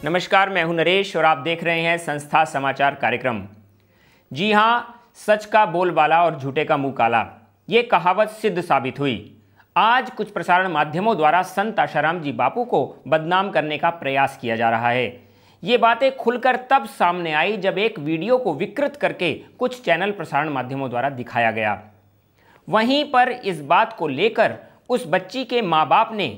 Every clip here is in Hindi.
नमस्कार, मैं हूं नरेश और आप देख रहे हैं संस्था समाचार कार्यक्रम। जी हां, सच का बोलबाला और झूठे का मुंह काला, ये कहावत सिद्ध साबित हुई। आज कुछ प्रसारण माध्यमों द्वारा संत आशाराम जी बापू को बदनाम करने का प्रयास किया जा रहा है। ये बातें खुलकर तब सामने आई जब एक वीडियो को विकृत करके कुछ चैनल प्रसारण माध्यमों द्वारा दिखाया गया। वहीं पर इस बात को लेकर उस बच्ची के माँ बाप ने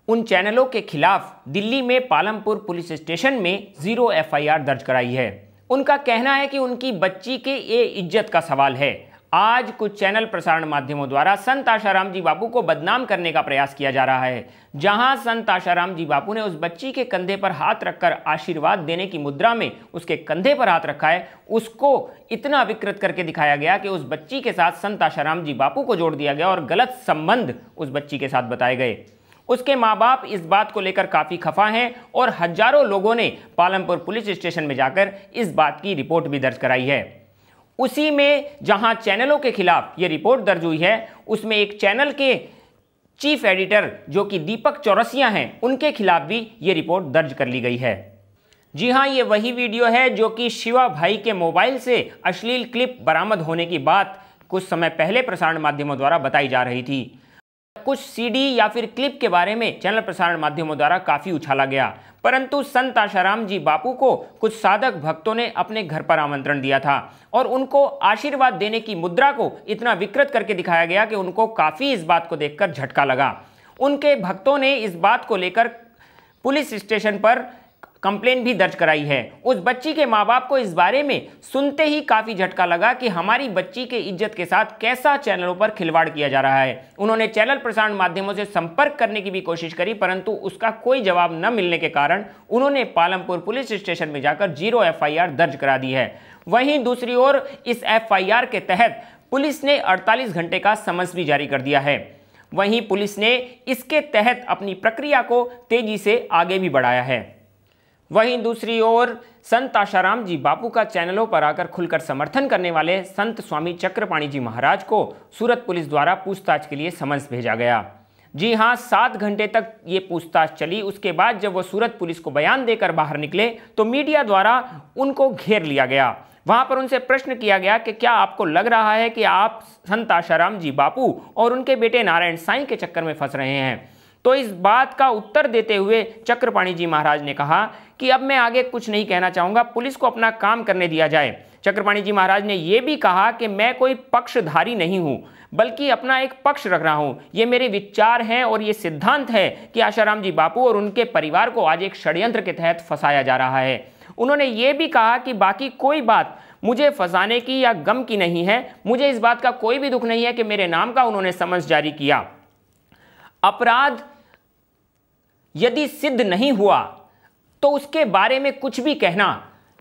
उन चैनलों के खिलाफ दिल्ली में पालमपुर पुलिस स्टेशन में 0 एफआईआर दर्ज कराई है। उनका कहना है कि उनकी बच्ची के ये इज्जत का सवाल है। आज कुछ चैनल प्रसारण माध्यमों द्वारा संत आशाराम जी बापू को बदनाम करने का प्रयास किया जा रहा है। जहां संत आशाराम जी बापू ने उस बच्ची के कंधे पर हाथ रखकर आशीर्वाद देने की मुद्रा में उसके कंधे पर हाथ रखा है, उसको इतना विकृत करके दिखाया गया कि उस बच्ची के साथ संत आशाराम जी बापू को जोड़ दिया गया और गलत संबंध उस बच्ची के साथ बताए गए। उसके माँ बाप इस बात को लेकर काफ़ी खफा हैं और हजारों लोगों ने पालमपुर पुलिस स्टेशन में जाकर इस बात की रिपोर्ट भी दर्ज कराई है। उसी में जहां चैनलों के खिलाफ ये रिपोर्ट दर्ज हुई है, उसमें एक चैनल के चीफ एडिटर जो कि दीपक चौरसिया हैं, उनके खिलाफ भी ये रिपोर्ट दर्ज कर ली गई है। जी हां, ये वही वीडियो है जो कि शिवा भाई के मोबाइल से अश्लील क्लिप बरामद होने की बात कुछ समय पहले प्रसारण माध्यमों द्वारा बताई जा रही थी। कुछ सीडी या फिर क्लिप के बारे में चैनल प्रसारण माध्यमों द्वारा काफी उछाला गया, परंतु संत आशाराम जी बापू को कुछ साधक भक्तों ने अपने घर पर आमंत्रण दिया था और उनको आशीर्वाद देने की मुद्रा को इतना विकृत करके दिखाया गया कि उनको काफी इस बात को देखकर झटका लगा। उनके भक्तों ने इस बात को लेकर पुलिस स्टेशन पर कंप्लेन भी दर्ज कराई है। उस बच्ची के माँ बाप को इस बारे में सुनते ही काफ़ी झटका लगा कि हमारी बच्ची के इज्जत के साथ कैसा चैनलों पर खिलवाड़ किया जा रहा है। उन्होंने चैनल प्रसारण माध्यमों से संपर्क करने की भी कोशिश करी, परंतु उसका कोई जवाब न मिलने के कारण उन्होंने पालमपुर पुलिस स्टेशन में जाकर 0 एफआईआर दर्ज करा दी है। वहीं दूसरी ओर इस एफआईआर के तहत पुलिस ने 48 घंटे का समन्स भी जारी कर दिया है। वहीं पुलिस ने इसके तहत अपनी प्रक्रिया को तेजी से आगे भी बढ़ाया है। वहीं दूसरी ओर संत आशाराम जी बापू का चैनलों पर आकर खुलकर समर्थन करने वाले संत स्वामी चक्रपाणी जी महाराज को सूरत पुलिस द्वारा पूछताछ के लिए समन्स भेजा गया। जी हां, 7 घंटे तक ये पूछताछ चली। उसके बाद जब वो सूरत पुलिस को बयान देकर बाहर निकले तो मीडिया द्वारा उनको घेर लिया गया। वहां पर उनसे प्रश्न किया गया कि क्या आपको लग रहा है कि आप संत आशाराम जी बापू और उनके बेटे नारायण साईं के चक्कर में फंस रहे हैं? तो इस बात का उत्तर देते हुए चक्रपाणी जी महाराज ने कहा कि अब मैं आगे कुछ नहीं कहना चाहूँगा, पुलिस को अपना काम करने दिया जाए। चक्रपाणी जी महाराज ने यह भी कहा कि मैं कोई पक्षधारी नहीं हूँ, बल्कि अपना एक पक्ष रख रहा हूँ। ये मेरे विचार हैं और ये सिद्धांत है कि आशाराम जी बापू और उनके परिवार को आज एक षड्यंत्र के तहत फंसाया जा रहा है। उन्होंने ये भी कहा कि बाकी कोई बात मुझे फंसाने की या गम की नहीं है। मुझे इस बात का कोई भी दुख नहीं है कि मेरे नाम का उन्होंने समन्स जारी किया। अपराध यदि सिद्ध नहीं हुआ तो उसके बारे में कुछ भी कहना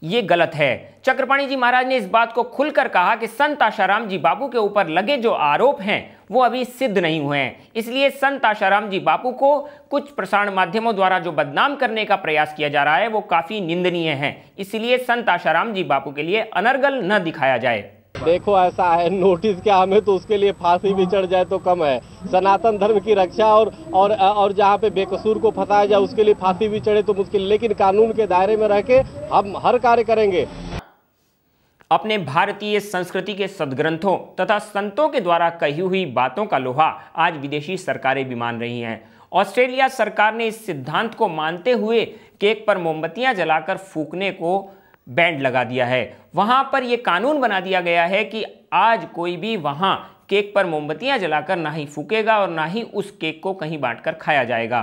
यह गलत है। चक्रपाणी जी महाराज ने इस बात को खुलकर कहा कि संत आशाराम जी बापू के ऊपर लगे जो आरोप हैं वो अभी सिद्ध नहीं हुए हैं, इसलिए संत आशाराम जी बापू को कुछ प्रसारण माध्यमों द्वारा जो बदनाम करने का प्रयास किया जा रहा है वो काफी निंदनीय है। इसलिए संत आशाराम जी बापू के लिए अनर्गल न दिखाया जाए। देखो, ऐसा है, नोटिस क्या हमें तो उसके लिए फांसी भी चढ़ जाए तो कम है। सनातन धर्म की रक्षा और जहाँ पे बेकसूर को फंसाया जाए उसके लिए फांसी भी चढ़े तो मुश्किल, लेकिन कानून के दायरे में रह के हम हर कार्य करेंगे। अपने भारतीय संस्कृति के सद्ग्रंथों तथा संतों के द्वारा कही हुई बातों का लोहा आज विदेशी सरकारें भी मान रही हैं। ऑस्ट्रेलिया सरकार ने इस सिद्धांत को मानते हुए केक पर मोमबत्तियां जलाकर फूकने को बैंड लगा दिया है। वहां पर यह कानून बना दिया गया है कि आज कोई भी वहां केक पर मोमबत्तियां जलाकर ना ही फूकेगा और ना ही उस केक को कहीं बांटकर खाया जाएगा।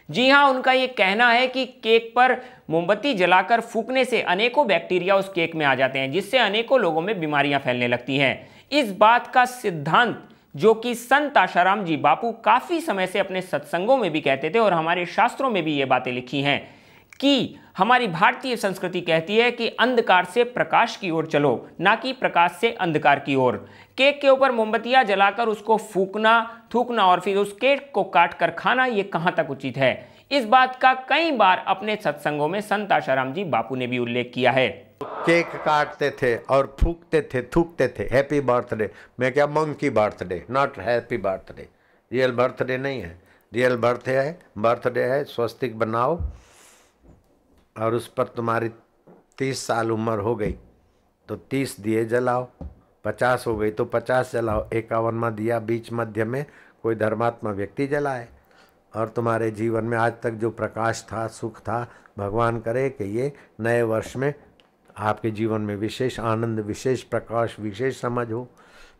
जी हां, उनका यह कहना है कि केक पर मोमबत्ती जलाकर फूकने से अनेकों बैक्टीरिया उस केक में आ जाते हैं, जिससे अनेकों लोगों में बीमारियां फैलने लगती हैं। इस बात का सिद्धांत जो कि संत आशाराम जी बापू काफी समय से अपने सत्संगों में भी कहते थे और हमारे शास्त्रों में भी ये बातें लिखी हैं कि हमारी भारतीय संस्कृति कहती है कि अंधकार से प्रकाश की ओर चलो, ना कि प्रकाश से अंधकार की ओर। केक के ऊपर मोमबत्तियां जलाकर उसको फूकना, थूकना और फिर उस केक को काट कर खाना, ये कहां तक उचित है? इस बात का कई बार अपने सत्संगों में संत आशाराम जी बापू ने भी उल्लेख किया है। केक काटते थे और फूकते थे, थूकते थे, हैप्पी बर्थडे। मैं क्या, monkey birthday, not happy birthday. Real birthday नहीं है, रियल बर्थडे है, स्वस्तिक बनाओ, और उस पर तुम्हारी 30 साल उम्र हो गई तो 30 दिए जलाओ, 50 हो गई तो 50 जलाओ, 51वां दिया बीच मध्य में कोई धर्मात्मा व्यक्ति जलाए। और तुम्हारे जीवन में आज तक जो प्रकाश था, सुख था, भगवान करे कि ये नए वर्ष में आपके जीवन में विशेष आनंद, विशेष प्रकाश, विशेष समझ हो।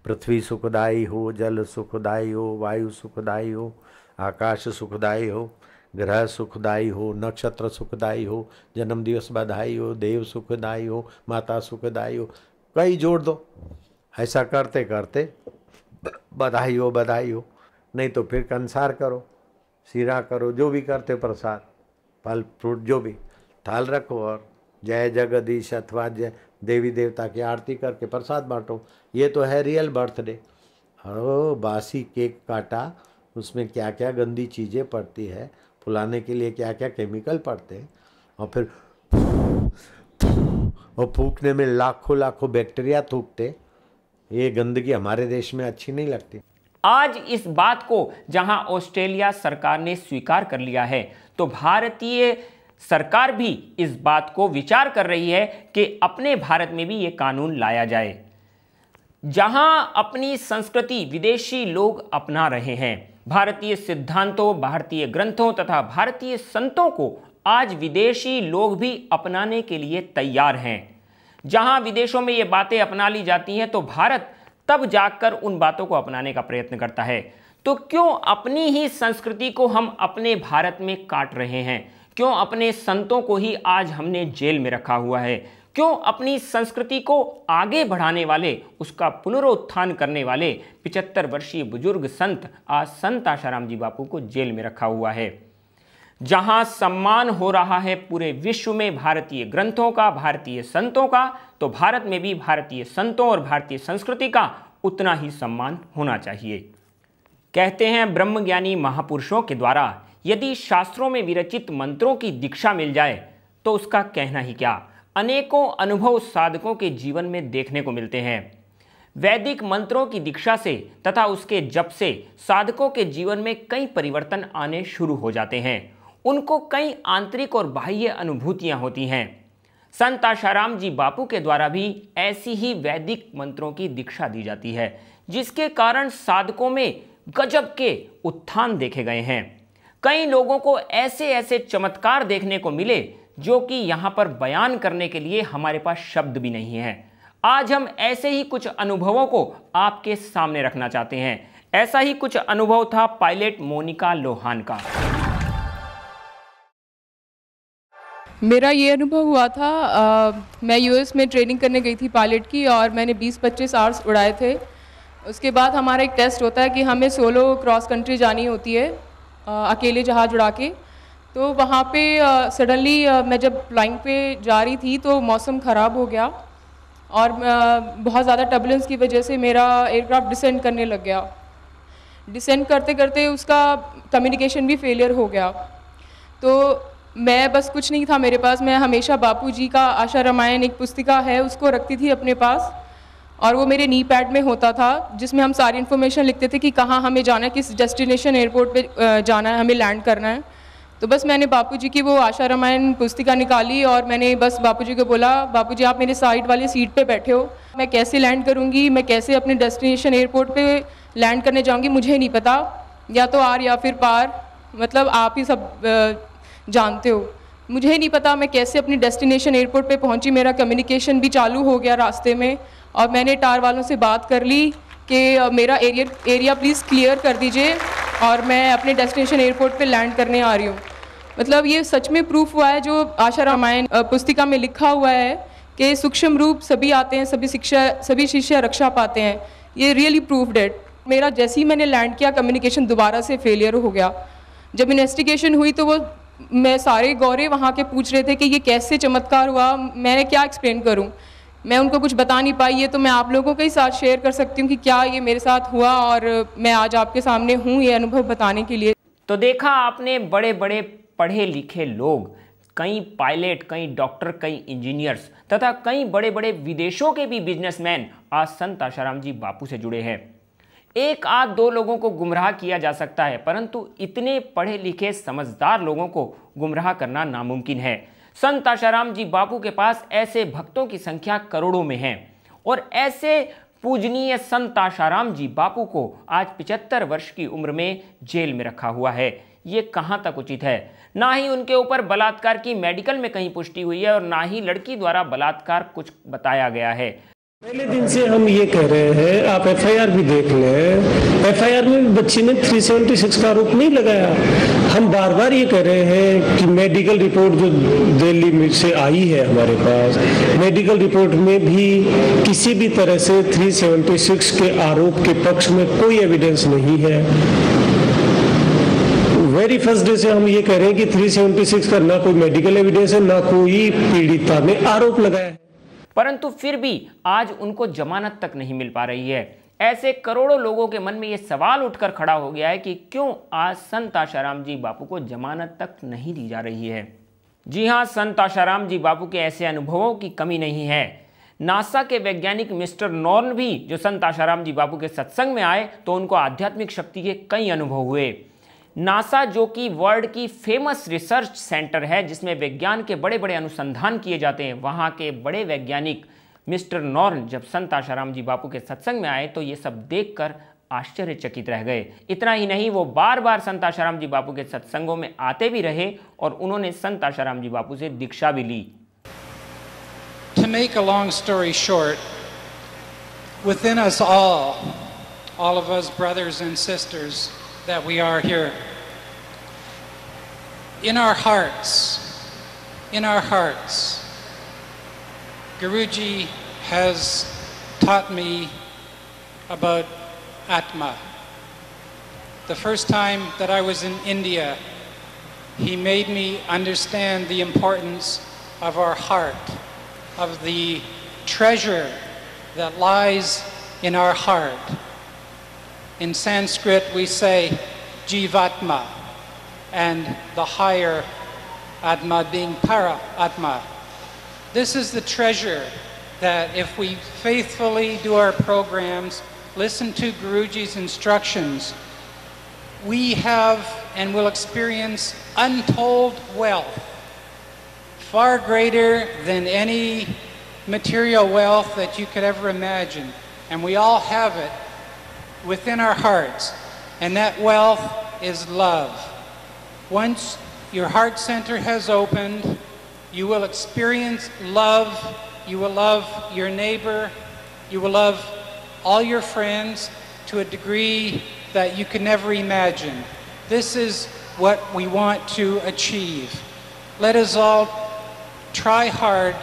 पृथ्वी सुखदायी हो, जल सुखदायी हो, वायु सुखदायी हो, आकाश सुखदायी हो, ग्रह सुखदायी हो, नक्षत्र सुखदायी हो, जन्म दिवस बधाई हो, देव सुखदायी हो, माता सुखदायी हो, कई जोड़ दो। ऐसा करते करते बधाई हो, बधाई हो। नहीं तो फिर कंसार करो, सीरा करो, जो भी करते प्रसाद, फल फ्रूट जो भी, थाल रखो और जय जगदीश अथवा जय देवी देवता की आरती करके प्रसाद बांटो। ये तो है रियल बर्थडे। और बासी केक काटा, उसमें क्या क्या गंदी चीज़ें पड़ती है, फुलाने के लिए क्या क्या केमिकल पड़ते हैं, और फिर और फूकने में लाखों लाखों बैक्टीरिया थूकते। ये गंदगी हमारे देश में अच्छी नहीं लगती। आज इस बात को जहां ऑस्ट्रेलिया सरकार ने स्वीकार कर लिया है, तो भारतीय सरकार भी इस बात को विचार कर रही है कि अपने भारत में भी ये कानून लाया जाए। जहां अपनी संस्कृति विदेशी लोग अपना रहे हैं, भारतीय सिद्धांतों, भारतीय ग्रंथों तथा भारतीय संतों को आज विदेशी लोग भी अपनाने के लिए तैयार हैं। जहां विदेशों में ये बातें अपना ली जाती हैं, तो भारत तब जाकर उन बातों को अपनाने का प्रयत्न करता है। तो क्यों अपनी ही संस्कृति को हम अपने भारत में काट रहे हैं? क्यों अपने संतों को ही आज हमने जेल में रखा हुआ है? क्यों अपनी संस्कृति को आगे बढ़ाने वाले, उसका पुनरुत्थान करने वाले 75 वर्षीय बुजुर्ग संत आज संत आशाराम जी बापू को जेल में रखा हुआ है? जहां सम्मान हो रहा है पूरे विश्व में भारतीय ग्रंथों का, भारतीय संतों का, तो भारत में भी भारतीय संतों और भारतीय संस्कृति का उतना ही सम्मान होना चाहिए। कहते हैं ब्रह्मज्ञानी महापुरुषों के द्वारा यदि शास्त्रों में विरचित मंत्रों की दीक्षा मिल जाए तो उसका कहना ही क्या। अनेकों अनुभव साधकों के जीवन में देखने को मिलते हैं। वैदिक मंत्रों की दीक्षा से तथा उसके जप से साधकों के जीवन में कई परिवर्तन आने शुरू हो जाते हैं। उनको कई आंतरिक और बाह्य अनुभूतियां होती हैं। संत आशाराम जी बापू के द्वारा भी ऐसी ही वैदिक मंत्रों की दीक्षा दी जाती है, जिसके कारण साधकों में गजब के उत्थान देखे गए हैं। कई लोगों को ऐसे ऐसे चमत्कार देखने को मिले जो कि यहाँ पर बयान करने के लिए हमारे पास शब्द भी नहीं है। आज हम ऐसे ही कुछ अनुभवों को आपके सामने रखना चाहते हैं। ऐसा ही कुछ अनुभव था पायलट मोनिका लोहान का। मेरा ये अनुभव हुआ था, मैं यूएस में ट्रेनिंग करने गई थी पायलट की, और मैंने 20-25 आवर्स उड़ाए थे। उसके बाद हमारा एक टेस्ट होता है कि हमें सोलो क्रॉस कंट्री जानी होती है, अकेले जहाज़ उड़ा के। तो वहाँ पे सडनली मैं जब फ्लाइंग पे जा रही थी तो मौसम ख़राब हो गया और बहुत ज़्यादा टर्बुलेंस की वजह से मेरा एयरक्राफ्ट डिसेंड करने लग गया। डिसेंड करते करते उसका कम्युनिकेशन भी फेलियर हो गया। तो मैं बस कुछ नहीं था मेरे पास, मैं हमेशा बापू जी का आशा रामायण एक पुस्तिका है उसको रखती थी अपने पास, और वो मेरे नी पैड में होता था जिसमें हम सारी इन्फॉर्मेशन लिखते थे कि कहाँ हमें जाना है, किस डेस्टिनेशन एयरपोर्ट पे जाना है, हमें लैंड करना है। तो बस मैंने बापू जी की वो आशा रामायण पुस्तिका निकाली और मैंने बस बापू जी को बोला, बापू जी आप मेरे साइड वाली सीट पे बैठे हो, मैं कैसे लैंड करूँगी, मैं कैसे अपने डेस्टिनेशन एयरपोर्ट पे लैंड करने जाऊँगी, मुझे नहीं पता, या तो आर या फिर पार, मतलब आप ही सब जानते हो, मुझे नहीं पता मैं कैसे अपनी डेस्टिनेशन एयरपोर्ट पे पहुंची। मेरा कम्युनिकेशन भी चालू हो गया रास्ते में और मैंने टार वालों से बात कर ली कि मेरा एरिया प्लीज़ क्लियर कर दीजिए और मैं अपने डेस्टिनेशन एयरपोर्ट पे लैंड करने आ रही हूँ। मतलब ये सच में प्रूफ हुआ है जो आशा रामायण पुस्तिका में लिखा हुआ है कि सूक्ष्म रूप सभी आते हैं, सभी शिष्य रक्षा पाते हैं। ये रियली प्रूव्ड इट। मेरा जैसे ही मैंने लैंड किया कम्युनिकेशन दोबारा से फेलियर हो गया। जब इन्वेस्टिगेशन हुई तो वो मैं सारे गौरे वहाँ के पूछ रहे थे कि ये कैसे चमत्कार हुआ, मैंने क्या एक्सप्लेन करूँ, मैं उनको कुछ बता नहीं पाई। ये तो मैं आप लोगों के ही साथ शेयर कर सकती हूँ कि क्या ये मेरे साथ हुआ और मैं आज आपके सामने हूँ ये अनुभव बताने के लिए। तो देखा आपने, बड़े बड़े पढ़े लिखे लोग, कई पायलट, कई डॉक्टर, कई इंजीनियर्स तथा कई बड़े बड़े विदेशों के भी बिजनेसमैन आज संत आशाराम जी बापू से जुड़े हैं। एक आध दो लोगों को गुमराह किया जा सकता है, परंतु इतने पढ़े लिखे समझदार लोगों को गुमराह करना नामुमकिन है। संत आशाराम जी बापू के पास ऐसे भक्तों की संख्या करोड़ों में है और ऐसे पूजनीय संत आशाराम जी बापू को आज 75 वर्ष की उम्र में जेल में रखा हुआ है। ये कहां तक उचित है? ना ही उनके ऊपर बलात्कार की मेडिकल में कहीं पुष्टि हुई है और ना ही लड़की द्वारा बलात्कार कुछ बताया गया है। पहले दिन से हम ये कह रहे हैं, आप एफआईआर भी देख लें, एफआईआर में बच्ची ने 376 का आरोप नहीं लगाया। हम बार बार ये कह रहे हैं कि मेडिकल रिपोर्ट जो दिल्ली में से आई है हमारे पास, मेडिकल रिपोर्ट में भी किसी भी तरह से 376 के आरोप के पक्ष में कोई एविडेंस नहीं है। वेरी फर्स्ट डे से हम ये कह रहे हैं कि 376 का ना कोई मेडिकल एविडेंस है, ना कोई पीड़िता ने आरोप लगाया है। परंतु फिर भी आज उनको जमानत तक नहीं मिल पा रही है। ऐसे करोड़ों लोगों के मन में यह सवाल उठकर खड़ा हो गया है कि क्यों आज संत आशाराम जी बापू को जमानत तक नहीं दी जा रही है। जी हां, संत आशाराम जी बापू के ऐसे अनुभवों की कमी नहीं है। नासा के वैज्ञानिक मिस्टर नॉर्न भी जो संत आशाराम जी बापू के सत्संग में आए तो उनको आध्यात्मिक शक्ति के कई अनुभव हुए। नासा जो कि वर्ल्ड की फेमस रिसर्च सेंटर है जिसमें विज्ञान के बड़े बड़े अनुसंधान किए जाते हैं, वहाँ के बड़े वैज्ञानिक मिस्टर नॉर्न जब संत आशाराम जी बापू के सत्संग में आए तो ये सब देखकर आश्चर्यचकित रह गए। इतना ही नहीं, वो बार बार संत आशाराम जी बापू के सत्संगों में आते भी रहे और उन्होंने संत आशाराम जी बापू से दीक्षा भी ली। To make a long story short, within us all of us brothers and sisters that we are here, in our hearts, Guruji has taught me about Atma. The first time that I was in India, he made me understand the importance of our heart, of the treasure that lies in our heart. In Sanskrit, we say Jivatma, and the higher Atma being Para Atma. This is the treasure that if we faithfully do our programs, listen to Guruji's instructions, we have and will experience untold wealth, far greater than any material wealth that you could ever imagine. And we all have it within our hearts, and that wealth is love. Once your heart center has opened, you will experience love, you will love your neighbor, you will love all your friends to a degree that you can never imagine. This is what we want to achieve. Let us all try hard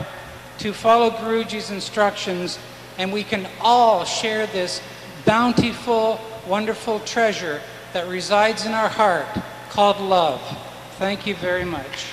to follow Guruji's instructions, and we can all share this bountiful, wonderful treasure that resides in our heart called love. Thank you very much.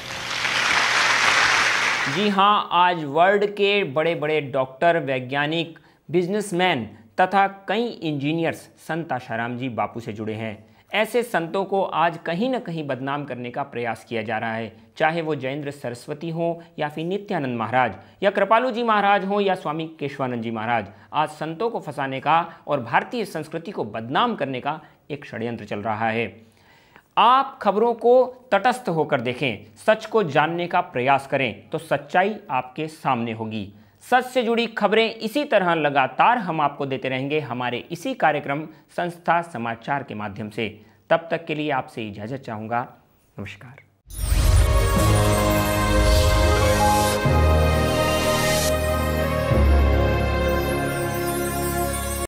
जी हाँ, आज वर्ल्ड के बड़े बड़े डॉक्टर, वैज्ञानिक, बिजनेसमैन तथा कई इंजीनियर्स संत आशाराम जी बापू से जुड़े हैं। ऐसे संतों को आज कहीं न कहीं बदनाम करने का प्रयास किया जा रहा है, चाहे वो जयेंद्र सरस्वती हो या फिर नित्यानंद महाराज या कृपालू जी महाराज हो या स्वामी केशवानंद जी महाराज। आज संतों को फंसाने का और भारतीय संस्कृति को बदनाम करने का एक षड्यंत्र चल रहा है। आप खबरों को तटस्थ होकर देखें, सच को जानने का प्रयास करें तो सच्चाई आपके सामने होगी। सच से जुड़ी खबरें इसी तरह लगातार हम आपको देते रहेंगे हमारे इसी कार्यक्रम संस्था समाचार के माध्यम से। तब तक के लिए आपसे इजाज़त चाहूँगा। नमस्कार।